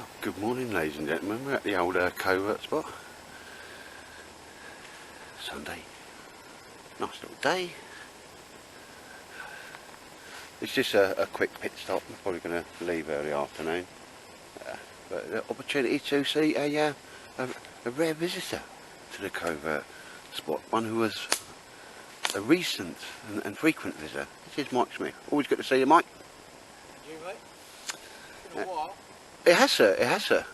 Oh, good morning, ladies and gentlemen. We're at the old covert spot. Sunday. Nice little day. It's just a quick pit stop. I'm probably going to leave early afternoon. But the opportunity to see a rare visitor to the covert spot. One who was a recent and frequent visitor. This is Mike Smith. Always good to see you, Mike. You, mate? Been a while. It has, sir. It has, sir.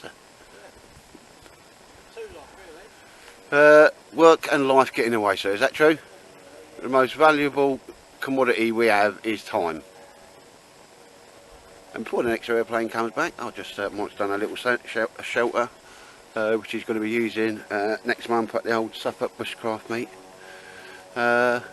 Yeah. Too long, really. Work and life get in the way, sir. Is that true? The most valuable commodity we have is time. And before the next airplane comes back, I'll just Mike's done a little shelter, which he's going to be using next month at the old Suffolk Bushcraft meet. The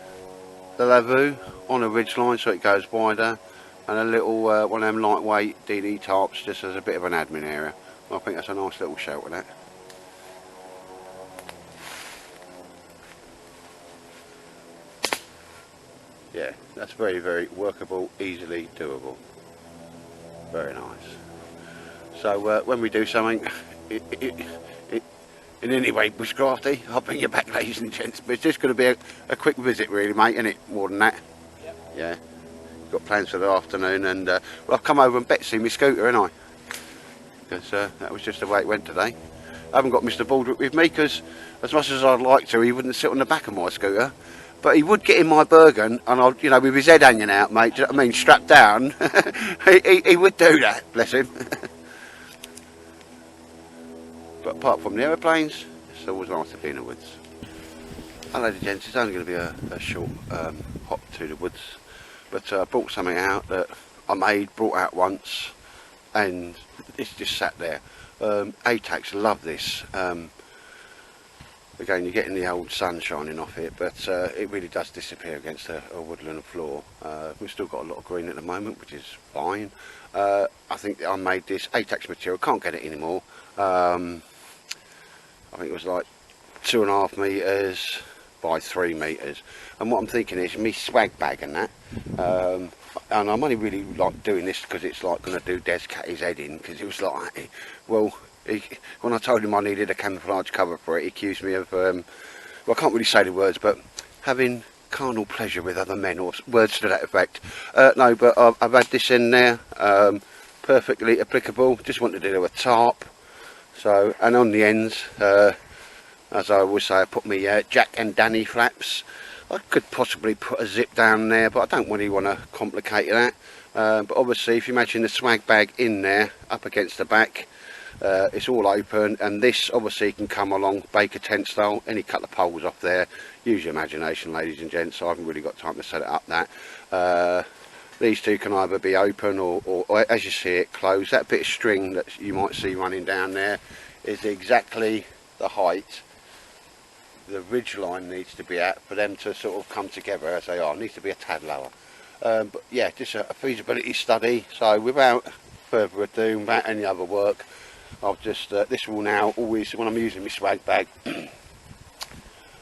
lavoo on a ridge line so it goes wider, and a little one of them lightweight DD tarps just as a bit of an admin area. I think that's a nice little shelter, that. Yeah, that's very, very workable, easily doable. Very nice. So when we do something in any way bushcrafty, I'll bring you back, ladies and gents. But it's just going to be a quick visit, really, mate, isn't it? More than that. Yep. Yeah. Got plans for the afternoon, and well, I've come over and Betsy my scooter, ain't I? Because that was just the way it went today. I haven't got Mr. Baldrick with me because, as much as I'd like to, he wouldn't sit on the back of my scooter. But he would get in my Bergen, and I'd, you know, with his head hanging out, mate. Do you know what I mean? Strapped down. he would do that, bless him. But apart from the aeroplanes, it's always nice to be in the woods. Hello, ladies and gents. It's only going to be a short hop to the woods. But I brought something out that I brought out once, and it's just sat there. ATACs love this. Again, you're getting the old sun shining off it, but it really does disappear against a woodland floor. We've still got a lot of green at the moment, which is fine. I think I made this ATACs material, can't get it anymore. I think it was like 2.5 metres by 3 metres. And what I'm thinking is me swag bag and that. And I'm only really like doing this because it's like going to do Des Catty's head in, because it was like, well, when I told him I needed a camouflage cover for it, he accused me of, well, I can't really say the words, but having carnal pleasure with other men, or words to that effect. No, but I've had this in there, perfectly applicable. Just wanted to do a tarp. So, and on the ends, as I always say, I put my Jack and Danny flaps. I could possibly put a zip down there, but I don't really want to complicate that. But obviously, if you imagine the swag bag in there, up against the back, it's all open, and this obviously can come along Baker tent style. Any couple of poles off there, use your imagination, ladies and gents. I haven't really got time to set it up that. These two can either be open or as you see it, closed. That bit of string that you might see running down there is exactly the height the ridge line needs to be at for them to sort of come together as they are. It needs to be a tad lower. But yeah, just a feasibility study. So without further ado, without any other work, I'll just, this will now always, when I'm using my swag bag,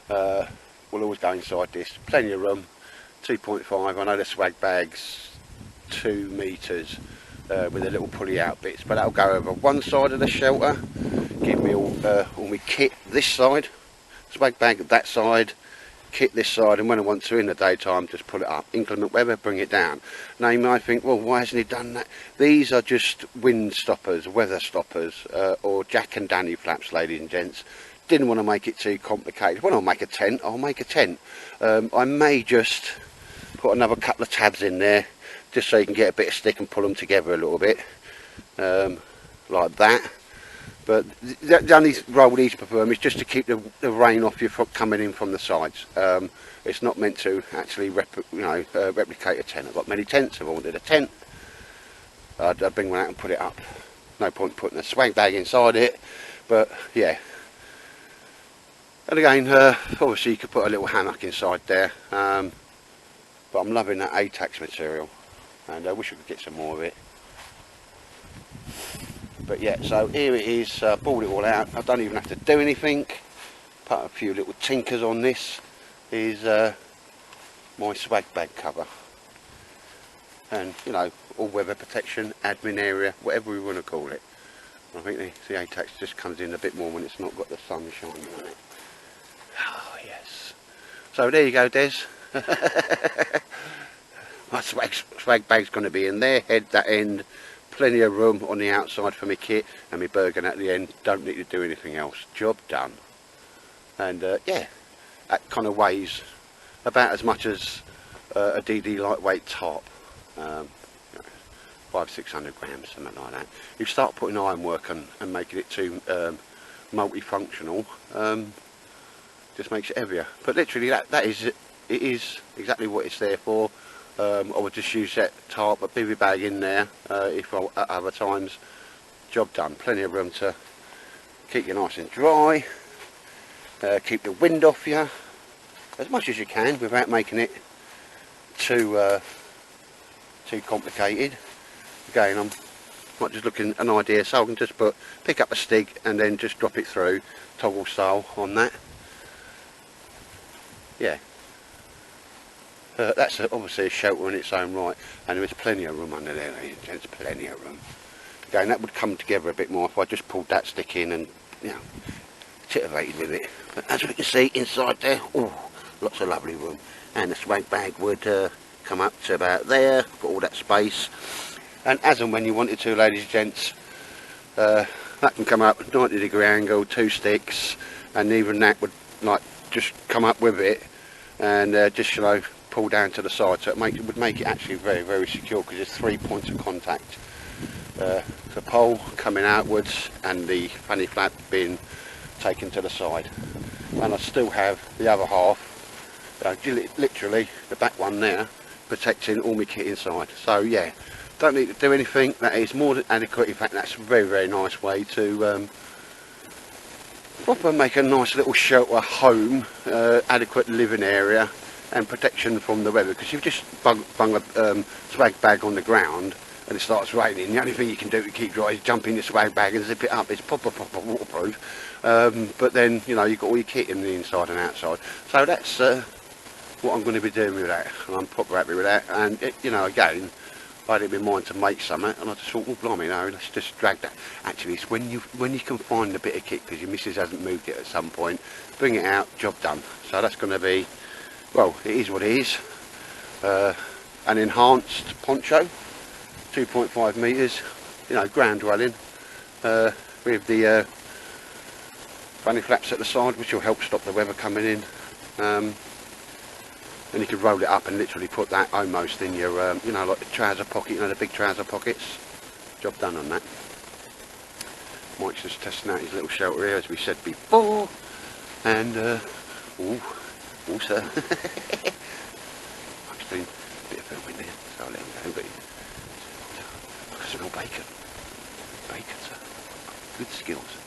will always go inside this. Plenty of room, 2.5, I know the swag bag's 2 metres with a little pulley out bits, but that'll go over one side of the shelter, give me all my kit this side, swag bag that side, kit this side, and when I want to in the daytime just pull it up. Inclement weather, bring it down. Now you might think, well, why hasn't he done that? These are just wind stoppers, weather stoppers, or Jack and Danny flaps, ladies and gents. Didn't want to make it too complicated. When I'll make a tent, I'll make a tent. I may just put another couple of tabs in there, just so you can get a bit of stick and pull them together a little bit, like that. But the only role these perform is just to keep the rain off you from coming in from the sides. It's not meant to actually replicate a tent. I've got many tents. If I wanted a tent, I'd bring one out and put it up. No point putting a swag bag inside it. But yeah. And again, obviously you could put a little hammock inside there. But I'm loving that ATACs material, and I wish we could get some more of it. But yeah, so here it is, brought it all out. I don't even have to do anything. Put a few little tinkers on this. Is my swag bag cover. And, you know, all weather protection, admin area, whatever we want to call it. I think the ATAX just comes in a bit more when it's not got the sun shining on it. Oh yes. So there you go, Des. My swag bag's going to be in there, head that end, plenty of room on the outside for my kit, and my Bergen at the end. Don't need to do anything else. Job done. And yeah, that kind of weighs about as much as a DD lightweight top. 500-600 grams, something like that. You start putting ironwork on and making it too multifunctional, just makes it heavier. But literally, that is it. It is exactly what it's there for. I would just use that tarp, a bivvy bag in there if I, at other times. Job done. Plenty of room to keep you nice and dry, keep the wind off you as much as you can without making it too complicated. Again, I'm not just looking at an idea, so I can just pick up a stick and then just drop it through toggle style on that. Yeah. That's obviously a shelter in its own right, and there is plenty of room under there, ladies and gents, plenty of room. Again, that would come together a bit more if I just pulled that stick in and, you know, titivated with it. But as we can see inside there, oh, lots of lovely room. And the swag bag would come up to about there, got all that space. And as and when you wanted to, ladies and gents, that can come up 90-degree angle, 2 sticks, and even that would like just come up with it and just, you know, pull down to the side, so it would make it actually very, very secure, because there's 3 points of contact. The pole coming outwards and the fanny flap being taken to the side. And I still have the other half, literally the back one there, protecting all my kit inside. So yeah, don't need to do anything. That is more than adequate. In fact, that's a very, very nice way to proper make a nice little shelter home, adequate living area and protection from the weather. Because you've just bung a swag bag on the ground and it starts raining, the only thing you can do to keep dry is jump in your swag bag and zip it up. It's proper waterproof. But then, you know, you've got all your kit in the inside and outside. So that's what I'm going to be doing with that, and I'm proper happy with that. And it, you know, again, I had it in mind to make something, and I just thought, oh blimey, no, let's just drag that. Actually, it's when you can find a bit of kit, because your missus hasn't moved it at some point, bring it out, job done. So that's going to be, well, it is what it is. An enhanced poncho, 2.5 metres, you know, ground dwelling, with the fanny flaps at the side, which will help stop the weather coming in. And you can roll it up and literally put that almost in your, you know, like the trouser pocket, you know, the big trouser pockets. Job done on that. Mike's just testing out his little shelter here, as we said before. And, also, Mike's doing a bit of filming there, so I'll let him go, but look at some more bacon. Bacon, sir. Good skills.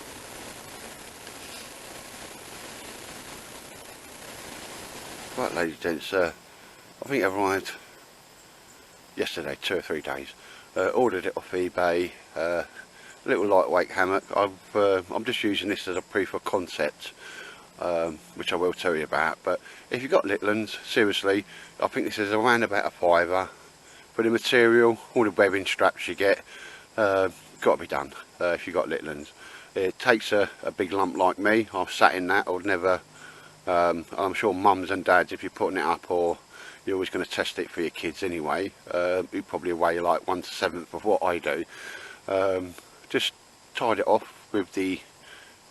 Right, ladies and gents, I think it arrived yesterday, 2 or 3 days. Ordered it off eBay, a little lightweight hammock. I'm just using this as a proof of concept, which I will tell you about. But if you've got little ones, seriously, I think this is around about a £5. For the material, all the webbing straps you get, got to be done if you've got little ones. It takes a big lump like me. I've sat in that, I would never. I'm sure mums and dads, if you're putting it up, or you're always going to test it for your kids anyway, you probably weigh like 1/7 of what I do. Just tied it off with the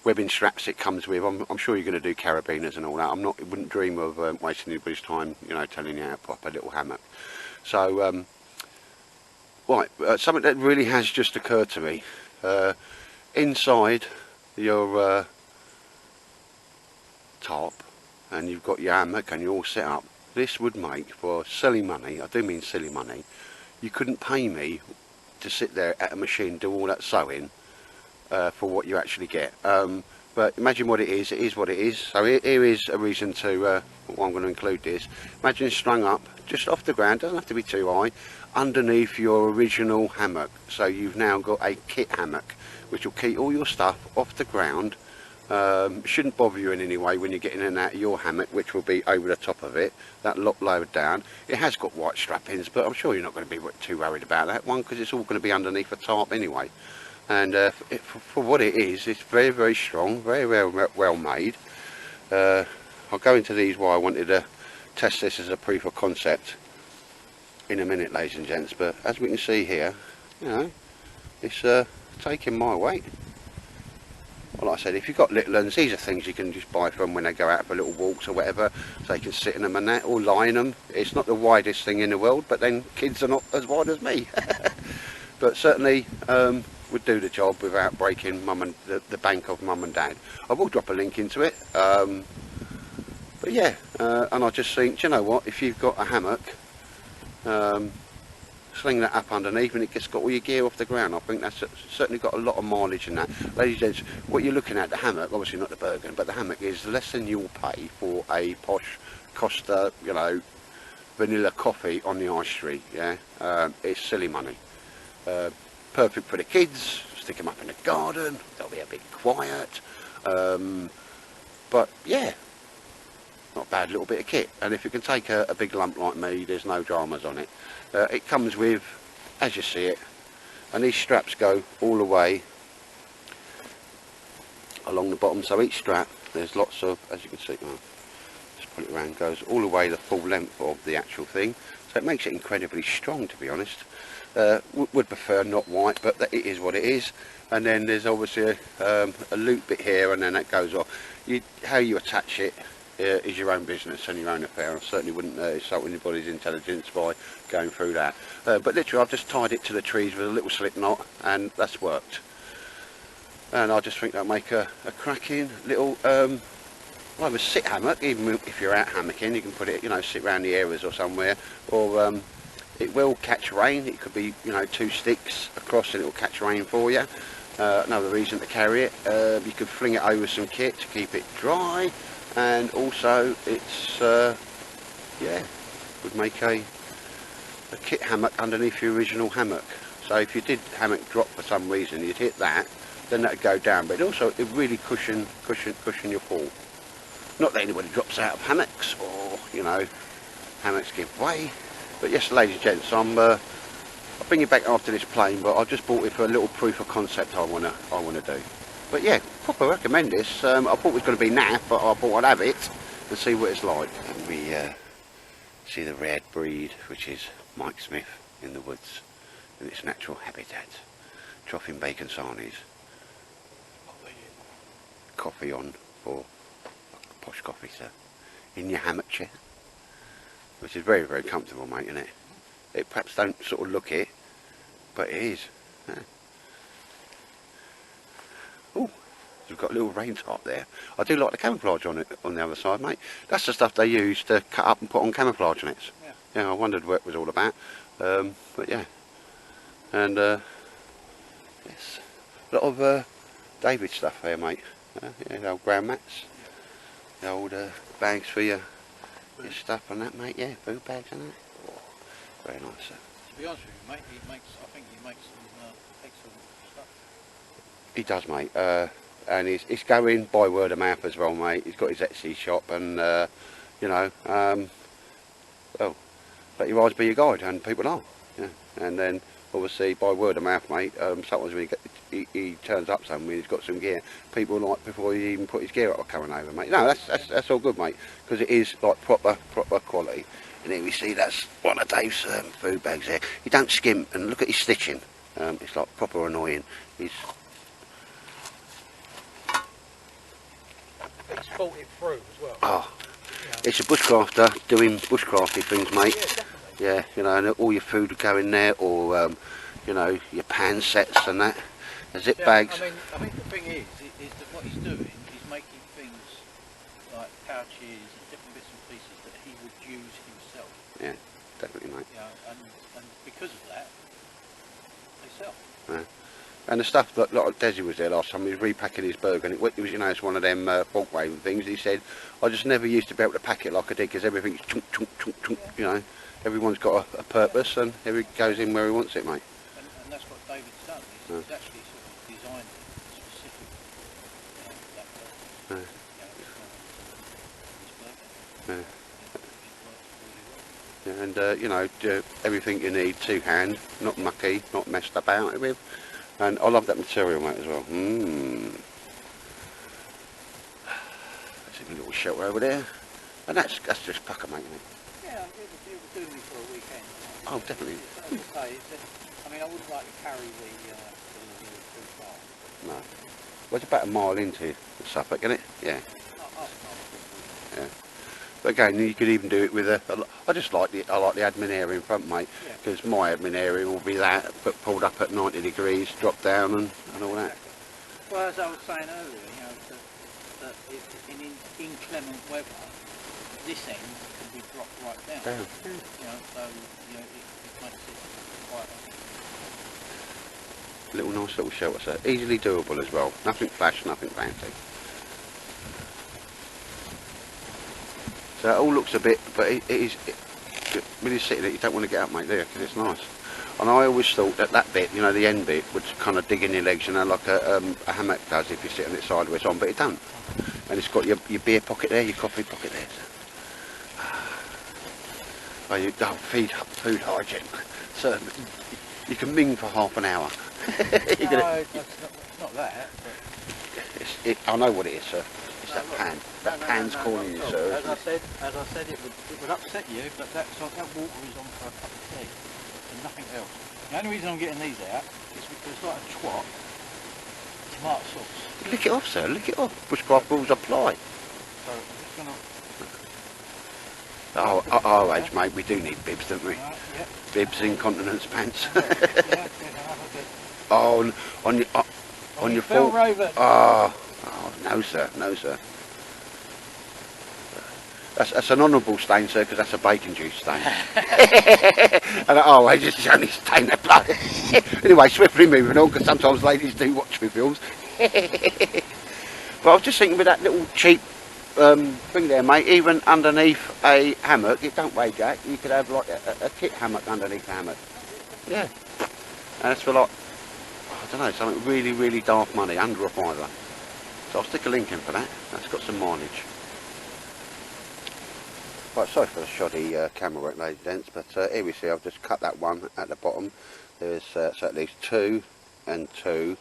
webbing straps it comes with. I'm sure you're going to do carabiners and all that. Wouldn't dream of wasting anybody's time, you know, telling you how to pop a little hammock. So right, something that really has just occurred to me. Inside your tarp, and you've got your hammock and you're all set up, this would make, for silly money, I do mean silly money, you couldn't pay me to sit there at a machine, do all that sewing for what you actually get. But imagine what it is what it is. So here is a reason to, why I'm going to include this. Imagine strung up just off the ground, doesn't have to be too high, underneath your original hammock. So you've now got a kit hammock, which will keep all your stuff off the ground. Shouldn't bother you in any way when you're getting in and out of your hammock, which will be over the top of it, that lot lowered down. It has got white strappings, but I'm sure you're not going to be too worried about that one, because it's all going to be underneath a tarp anyway. and for what it is, it's very, very strong, very well made. I'll go into these why I wanted to test this as a proof of concept in a minute, ladies and gents, but as we can see here, you know, it's taking my weight. Well, like I said, if you've got little ones, these are things you can just buy from when they go out for little walks or whatever, so they can sit in them and that, or lie in them. It's not the widest thing in the world, but then kids are not as wide as me. But certainly would do the job without breaking the bank of mum and dad. I will drop a link into it, but yeah, and I just think, do you know what, if you've got a hammock, sling that up underneath and it gets got all your gear off the ground. I think that's certainly got a lot of mileage in that. Ladies and gents, what you're looking at, the hammock, obviously not the Bergen, but the hammock is less than you'll pay for a posh Costa, you know, vanilla coffee on the high street. Yeah, it's silly money. Perfect for the kids, stick them up in the garden, they'll be a bit quiet, but yeah, not a bad little bit of kit. And if you can take a big lump like me, there's no dramas on it. It comes with, as you see it, and these straps go all the way along the bottom, so each strap, there's lots of, as you can see, just put it around, goes all the way the full length of the actual thing, so it makes it incredibly strong, to be honest. Would prefer not white, but it is what it is. And then there's obviously a loop bit here, and then that goes off. How you attach it is your own business and your own affair. I certainly wouldn't insult anybody's intelligence by going through that. But literally, I've just tied it to the trees with a little slip knot, and that's worked. And I just think that'll make a cracking little either sit hammock. Even if you're out hammocking, you can put it, you know, sit around the areas or somewhere, or it will catch rain. It could be, you know, 2 sticks across and it will catch rain for you. Another reason to carry it. You could fling it over some kit to keep it dry, and also it's yeah, would make a kit hammock underneath your original hammock. So if you did hammock drop for some reason, you'd hit that, then that'd go down. But also it really cushion your fall. Not that anybody drops out of hammocks, or, you know, hammocks give way. But yes, ladies and gents, I'll bring you back after this plane, but I just bought it for a little proof of concept I wanna do. But yeah, proper recommend this. I thought it was going to be naff, but I thought I'd have it and see what it's like. And we see the rare breed, which is Mike Smith in the woods in its natural habitat, troughing bacon sarnies, coffee on for posh coffee, sir, in your hammock chair, which is very, very comfortable, mate, isn't it? It perhaps don't sort of look it, but it is. Yeah. Oh, we've got a little rain top there. I do like the camouflage on it on the other side, mate. That's the stuff they use to cut up and put on camouflage nets. Yeah, I wondered what it was all about. But yeah, and yes, a lot of David stuff there, mate. Yeah, the old ground mats, the old bags for your stuff and that, mate. Yeah, food bags and that. Oh, very nice, sir. To be honest with you, mate, I think he makes some excellent stuff. He does, mate. And he's going by word of mouth as well, mate. He's got his Etsy shop, and you know, well, let your eyes be your guide, and people are. Yeah. And then obviously by word of mouth, mate. Sometimes when he turns up somewhere, he's got some gear. People, like, before he even put his gear up, are coming over, mate. No, that's all good, mate, because it is like proper quality. And here we see that's one of Dave's food bags there. He don't skimp, and look at his stitching. It's like proper annoying. He's thought it through as well. Oh, Yeah. it's a bushcrafter doing bushcrafty things, mate. Yeah, definitely. Yeah, you know, and all your food would go in there, or you know, your pan sets and that, the zip bags. I mean, the thing is that what he's doing is making things like pouches and different bits and pieces that he would use himself. Yeah, definitely, mate. Yeah, and because of that, they sell. Yeah. And the stuff that, like Desi was there last time, he was repacking his burger, and it was, you know, it's one of them bulk waving things. He said, I just never used to be able to pack it like I did, because everything's chunk, chunk, chunk, chunk, you know. Everyone's got a purpose, and every goes in where he wants it, mate. And that's what David's done. He's actually sort of designed it specific. That purpose. Yeah. It works really well. And you know, do everything you need to hand, not mucky, not messed about with. And I love that material, mate, as well. There's a little shelter over there. And that's just pucker, mate, isn't it? Yeah, it would do me for a weekend. Oh, definitely. As I say, I mean, I wouldn't like to carry the wheel too far. No. Well, it's about a mile into Suffolk, isn't it? Yeah. Yeah. But again, you could even do it with I just like the admin area in front, mate, because my admin area will be that, but pulled up at 90 degrees, drop down and all that. Well, as I was saying earlier, you know, that in inclement weather, this end can be dropped right down. You know, so you know, it makes it quite Nice little shelter, so easily doable as well. Nothing flash, nothing fancy. So it all looks a bit, but it is, when you're sitting there, you don't want to get up, mate, do you? Because it's nice. And I always thought that bit, you know, the end bit, would kind of dig in your legs, you know, like a hammock does if you sit on it sideways on, but it don't. And it's got your beer pocket there, your coffee pocket there. So. Food hygiene. So you can ming for half an hour. no, it's not that. But I know what it is, sir. It's that pan. That pan's calling you, sir. As I said, it would upset you, but that water is on for a cup of tea and nothing else. The only reason I'm getting these out is because, like a twat, tomato sauce. Lick it off, sir. Lick it off. Bushcraft rules apply. So I'm just gonna. Oh, at our age, mate, we do need bibs, don't we? Right, yep. Bibs, incontinence pants. Yeah, Oh, on your Phil fault. Raven. Oh, no, sir. No, sir. That's an honourable stain, sir, because that's a bacon juice stain. And at our age, it's the only stain they blood. Anyway, swiftly moving on, because sometimes ladies do watch me films. But I was just thinking with that little cheap thing there, mate, even underneath a hammock, it don't weigh jack, you could have like a kit hammock underneath the hammock. Yeah. And that's for like, I don't know, something really, really daft money, under a fiver. So I'll stick a link in for that. That's got some mileage. Right, sorry for the shoddy camera work, ladies and gents, but here we see I've just cut that one at the bottom. There's so at least 2 and 2,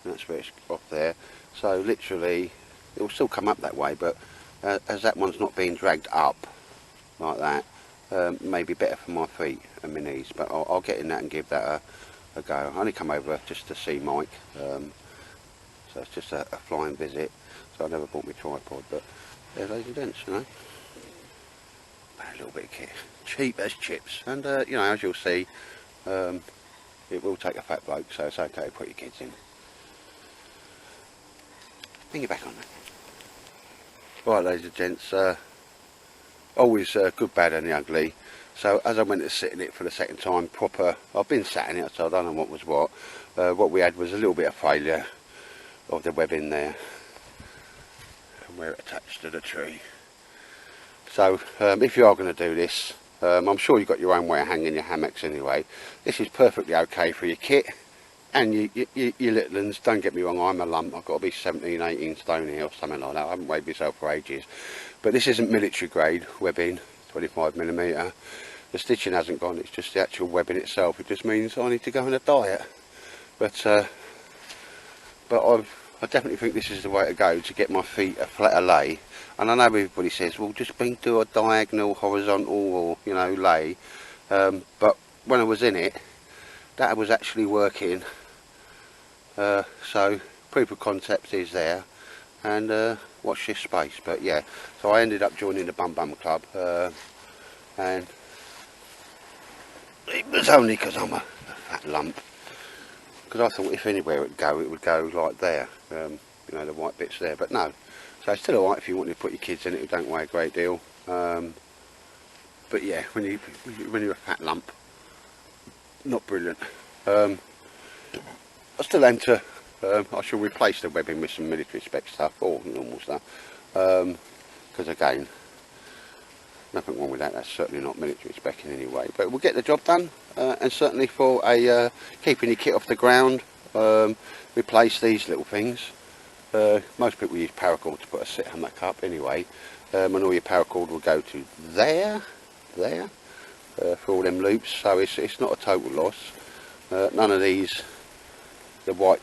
and that's where it's off there. So literally, it will still come up that way, but as that one's not being dragged up like that, maybe better for my feet and my knees. But I'll get in that and give that a go. I only come over just to see Mike, so it's just a flying visit. So I never bought my tripod, but there, ladies and gents, you know. A little bit of kit, cheap as chips, and you know, as you'll see, it will take a fat bloke, so it's okay to put your kids in. Bring it back on that. Right, ladies and gents, always good, bad and the ugly. So as I went to sit in it for the second time proper, I've been sat in it, so I don't know what was what. What we had was a little bit of failure of the webbing there, and where it attached to the tree. So if you are going to do this, I'm sure you've got your own way of hanging your hammocks anyway. This is perfectly okay for your kit and your little ones. Don't get me wrong, I'm a lump. I've got to be 17, 18 stone here or something like that. I haven't weighed myself for ages. But this isn't military grade webbing, 25mm. The stitching hasn't gone, it's just the actual webbing itself. It just means I need to go on a diet. But I definitely think this is the way to go to get my feet a flatter lay. And I know everybody says, well, just do a diagonal, horizontal, or, you know, lay. But when I was in it, that was actually working. So proof of concept is there. And watch this space. But yeah, so I ended up joining the Bum Bum Club. And it was only because I'm a fat lump. Because I thought if anywhere it would go like there. You know, the white bits there. But no. So it's still alright if you want to put your kids in it who don't weigh a great deal. But yeah, when you're a fat lump, not brilliant. I still aim to, I shall replace the webbing with some military spec stuff or normal stuff. Because again, nothing wrong with that, that's certainly not military spec in any way. But we'll get the job done, and certainly for a keeping your kit off the ground, replace these little things. Most people use paracord to put a sit hammock up anyway, and all your paracord will go to there, for all them loops, so it's not a total loss. None of these the white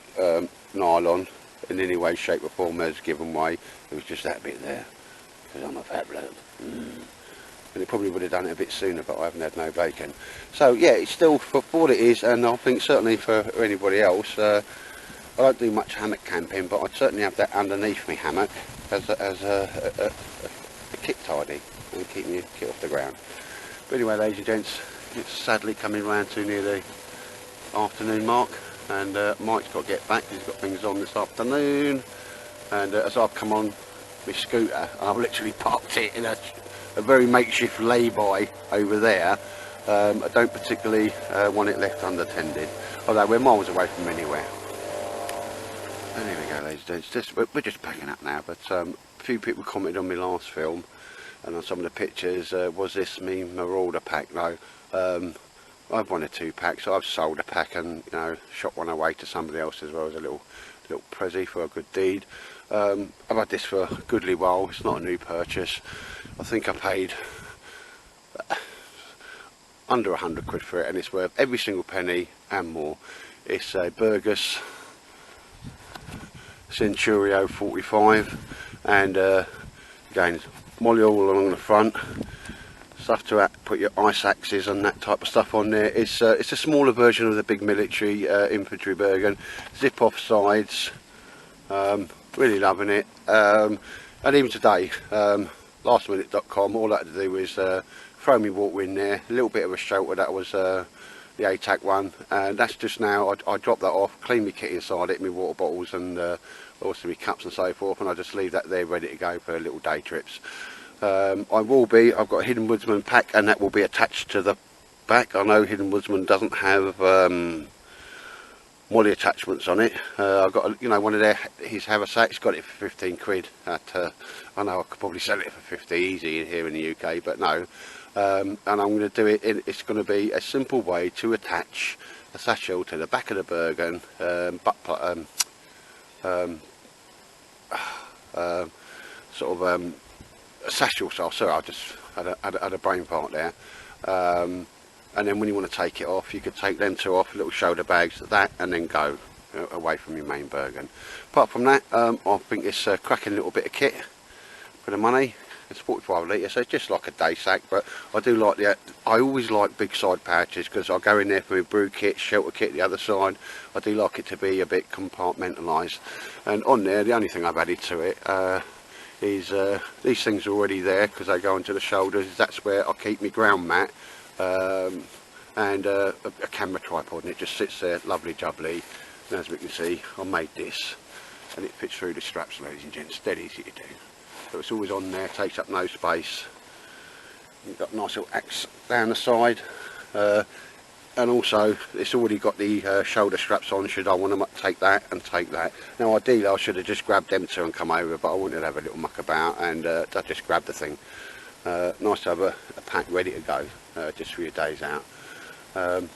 nylon in any way, shape or form has given way. It was just that bit there, because I'm a fat bloke. And it probably would have done it a bit sooner, but I haven't had no bacon. So yeah, it's still for what it is, and I think certainly for anybody else, I don't do much hammock camping, but I'd certainly have that underneath me hammock as a kit tidy and keep me kit off the ground. But anyway, ladies and gents, it's sadly coming round to near the afternoon mark, and Mike's got to get back. He's got things on this afternoon, and as I've come on my scooter, I've literally parked it in a very makeshift lay-by over there. I don't particularly want it left unattended, although we're miles away from anywhere. And here we go, ladies and gents, we're just packing up now, but a few people commented on my last film and on some of the pictures, was this me Marauder pack? No, I've won a 2-pack, so I've sold a pack and, you know, shot one away to somebody else as well as a little prezzy for a good deed. I've had this for a goodly while. It's not a new purchase. I think I paid under 100 quid for it, and it's worth every single penny and more. It's a Burgess Centurio 45, and again, molly all along the front, stuff to put your ice axes and that type of stuff on there. It's a smaller version of the big military infantry Bergen. Zip off sides, really loving it. And even today, lastminute.com, all I had to do was throw me water in there, a little bit of a shelter, that was the ATAC one, and that's just now. I drop that off, clean my kit inside it, my water bottles and also my cups and so forth, and I just leave that there ready to go for little day trips. I've got a Hidden Woodsman pack, and that will be attached to the back. I know Hidden Woodsman doesn't have molly attachments on it. I've got one of his haversacks, got it for 15 quid. I know I could probably sell it for 50 easy here in the UK, but no. And I'm going to do it. It's going to be a simple way to attach a satchel to the back of the Bergen, a satchel style. Sorry, I just had a brain fart there. And then when you want to take it off, you could take them two off, little shoulder bags, that, and then go away from your main Bergen. Apart from that, I think it's a cracking little bit of kit for the money. It's 45 litre, so it's just like a day sack, but I do like I always like big side pouches, because I go in there for my brew kit, shelter kit the other side. I do like it to be a bit compartmentalised, and on there the only thing I've added to it is these things are already there because they go onto the shoulders. That's where I keep my ground mat and a camera tripod, and it just sits there lovely jubbly. And as we can see, I made this and it fits through the straps, ladies and gents, dead easy to do. So it's always on there, takes up no space. You've got a nice little axe down the side, and also it's already got the shoulder straps on should I want to take that and take that. Now ideally I should have just grabbed them two and come over, but I wanted to have a little muck about, and I just grabbed the thing. Nice to have a pack ready to go just for your days out. The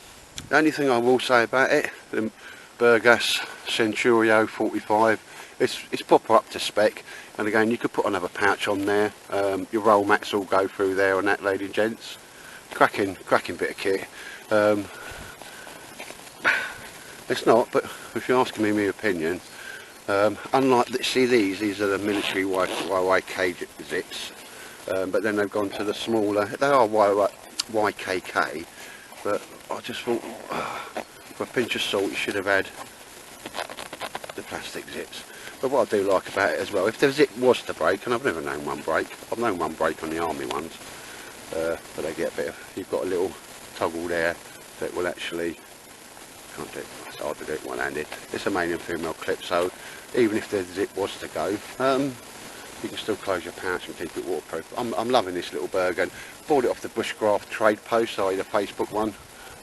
only thing I will say about it, the Burgess Centurio 45, it's proper up to spec, and again you could put another pouch on there. Your roll mats all go through there and that, ladies and gents. Cracking bit of kit. It's not, but if you're asking me my opinion, unlike these are the military YKK zips, but then they've gone to the smaller. They are YKK, but I just thought for a pinch of salt you should have had the plastic zips. But what I do like about it as well, if the zip was to break, and I've never known one break, I've known one break on the army ones, but they get a bit of, you've got a little toggle there that will actually, can't do it, it's hard to do it one-handed. It's a male and female clip, so even if the zip was to go, you can still close your pouch and keep it waterproof. I'm loving this little Bergen. Bought it off the Bushcraft trade post, i.e. the Facebook one.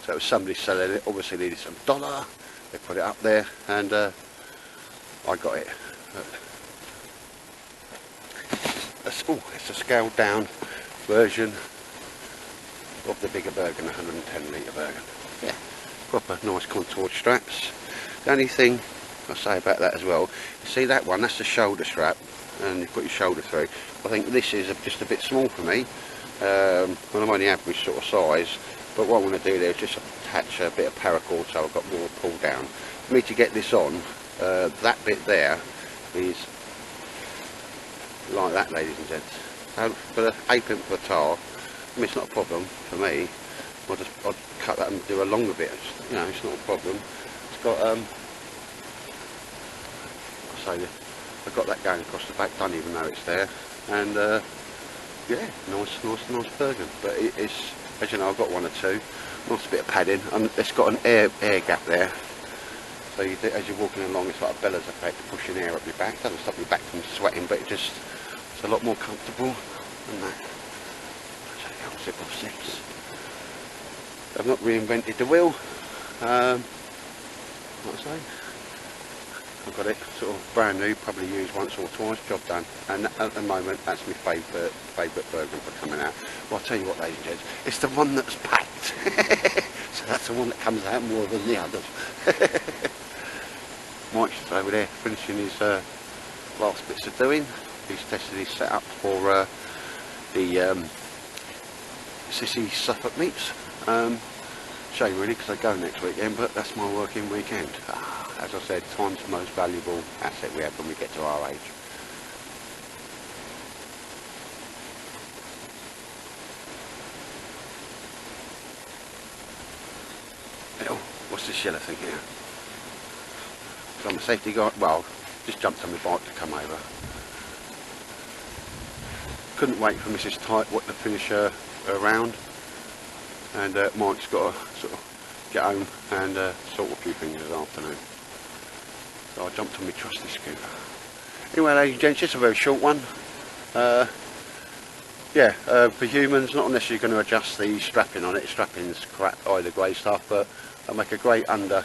So it was somebody selling it, obviously needed some dollar. They put it up there, and I got it. It's a scaled down version of the bigger Bergen, 110 litre Bergen. Yeah, proper nice contoured straps. The only thing I say about that as well, you see that one, that's the shoulder strap, and you put your shoulder through. I think this is just a bit small for me, and I'm only average sort of size, but what I want to do there is just attach a bit of paracord so I've got more pull down. me to get this on, that bit there is like that, ladies and gents. For the 8 for tar, I mean, it's not a problem for me. I'll cut that and do a longer bit. You know, it's not a problem. It's got I've got that going across the back. Don't even know it's there. And yeah, nice Bergen. But it's, as you know, I've got one or two. Nice bit of padding, and it's got an air gap there. So as you're walking along, it's like a bellows effect, pushing air up your back. Doesn't stop your back from sweating, but it's a lot more comfortable than that. So zip off 6. I've not reinvented the wheel. Like I say, I've got it sort of brand new, probably used once or twice, job done. And at the moment, that's my favourite Bergen for coming out. Well, I'll tell you what, ladies and gents, it's the one that's packed. So that's the one that comes out more than the others. Mike's just over there finishing his last bits of doing. He's tested his setup for the Sissy Suffolk meets. Shame really, because I go next weekend, but that's my working weekend. As I said, time's the most valuable asset we have when we get to our age. Oh, what's this yellow thing here? So I'm a safety guy. Well, just jumped on my bike to come over. Couldn't wait for Mrs. Tightwad to finish her round, and Mike's got to sort of get home and sort a few things this afternoon. So I jumped on my trusty scooter. Anyway, ladies and gents, just a very short one. Yeah, for humans, not unless you're going to adjust the strapping on it. Strapping's crap, either grey stuff, but I make a great under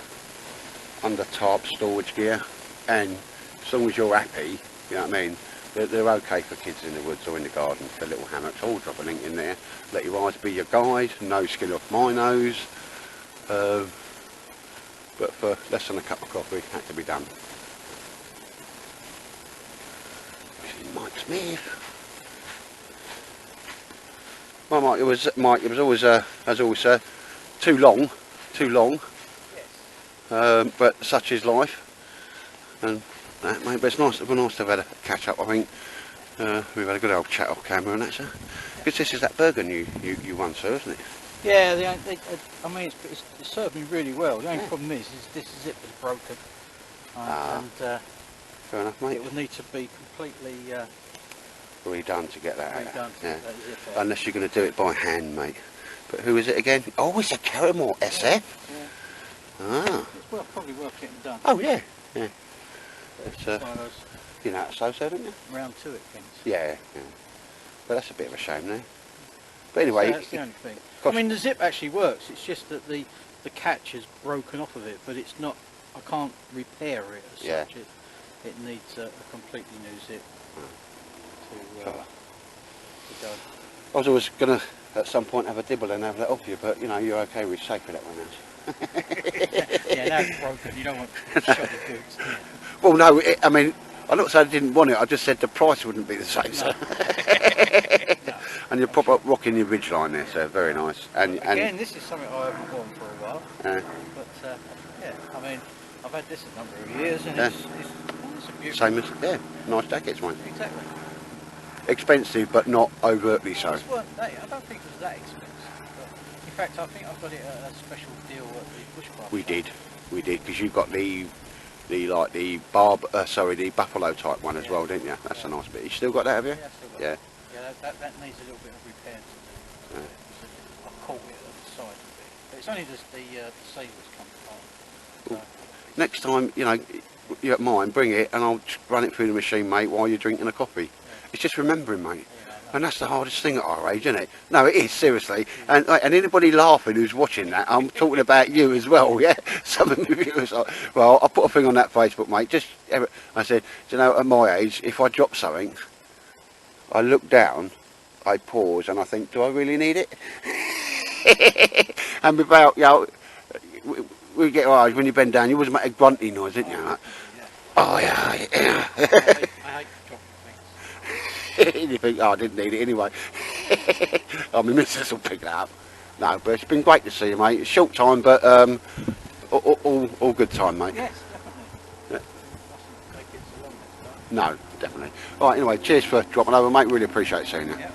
tarp storage gear, and as long as you're happy, you know what I mean, they're okay for kids in the woods or in the garden for little hammocks. I'll drop a link in there. Let your eyes be your guide, no skin off my nose. But for less than a cup of coffee, had to be done. This is Mike Smith. Well, Mike, it was always, as always, too long. Yes. But such is life. And that, mate, but it's nice to have had a catch up. I think we've had a good old chat off camera and that, sir. Because this is that Bergen you won, sir, isn't it? Yeah, I mean, it's served me really well. The only problem is this zip is broken, and fair enough, mate. it would need to be completely Redone to get that out. redone to get that zip out. Unless you're going to do it by hand, mate. But who is it again? Oh, it's a Caramel SF. Yeah. Ah. It's probably worth getting done. Oh yeah. Yeah. It's one of those you know, so don't you? round to it things. Yeah. But that's a bit of a shame, now. But anyway, So that's the only thing. I mean, the zip actually works. It's just that the catch is broken off of it, but it's not. I can't repair it as such. It needs a completely new zip to go. I was always gonna at some point have a dibble and have that off you, but you know, you're okay with safe with that one now. Yeah, now it's broken. You don't want shoddy goods. Yeah. Well, no, I mean, I not said I didn't want it. I just said the price wouldn't be the same. So. No. And you're proper rocking your ridgeline there, so very nice. And Again, this is something I haven't worn for a while. But yeah, I mean, I've had this a number of years, and it's a beautiful. Same as nice jackets, mate. Exactly. Expensive, but not overtly so. I don't think it was that expensive. But in fact, I think I've got it at a special deal at the Bushcraft. We did, because you got the buffalo type one as well, didn't you? That's a nice bit. You still got that, have you? Yeah, I still got Yeah. it. Yeah, that needs a little bit of repair to do. I caught it at the side a bit. But it's only just the sailors come apart. Next time, you know, you don't mind, bring it, and I'll run it through the machine, mate, while you're drinking a coffee. Yeah. It's just remembering, mate. And that's the hardest thing at our age, isn't it? No, it is, seriously. And anybody laughing who's watching that, I'm talking about you as well, yeah? Some of the viewers are, well, I put a thing on that Facebook, mate. I said, do you know, at my age, if I drop something, I look down, I pause, and I think, do I really need it? And without, you know, we get our age, when you bend down, you always make a grunty noise, didn't you? Like, oh, yeah. I hate dropping things. You think, oh, I didn't need it anyway. Oh, my missus will pick that up. No, but it's been great to see you, mate. It's short time, but all good time, mate. Yes, definitely. Yeah. Mustn't take it so long this time. No, definitely. All right, anyway, cheers for dropping over, mate. Really appreciate seeing you. Yeah.